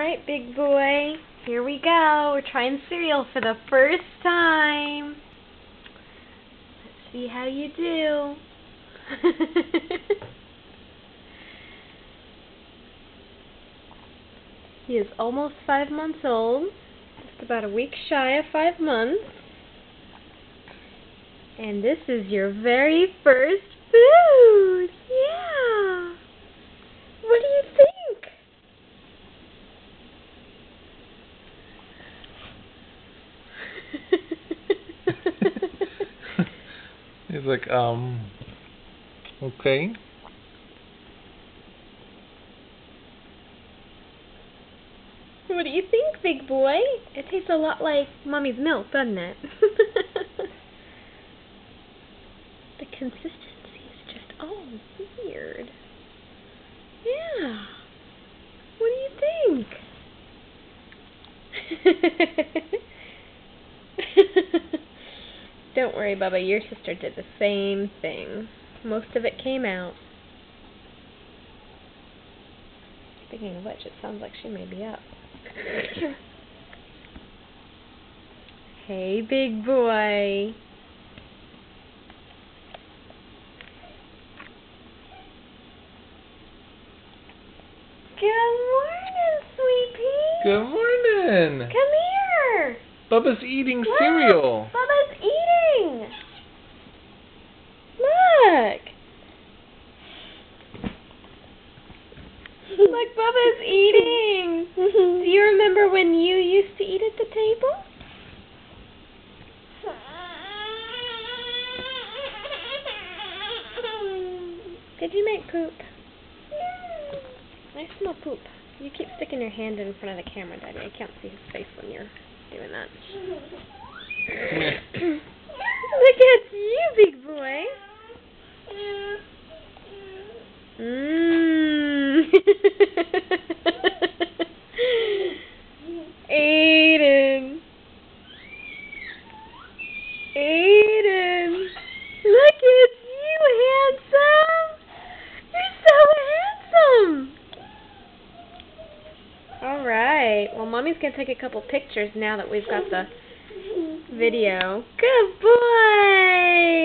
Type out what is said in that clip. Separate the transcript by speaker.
Speaker 1: Alright, big boy. Here we go. We're trying cereal for the first time. Let's see how you do. He is almost 5 months old. Just about a week shy of 5 months. And this is your very first food. Yeah. What do you think?
Speaker 2: He's like, okay.
Speaker 1: What do you think, big boy? It tastes a lot like Mommy's milk, doesn't it? The consistency is just all weird. Yeah. What do you think? Don't worry, Bubba. Your sister did the same thing. Most of it came out. Speaking of which, it sounds like she may be up. Hey, big boy. Good morning, sweet pea.
Speaker 2: Good morning.
Speaker 1: Come here.
Speaker 2: Bubba's eating
Speaker 1: Look,
Speaker 2: cereal.
Speaker 1: Bubba's eating. Look. Look, Bubba's eating. Do you remember when you used to eat at the table? Did you make poop? I smell poop. You keep sticking your hand in front of the camera, Daddy. I can't see his face when you're doing that. Look at you, big boy. Aiden. Aiden. Look at you, handsome. You're so handsome. Alright. Well, Mommy's going to take a couple pictures now that we've got the video. Good boy.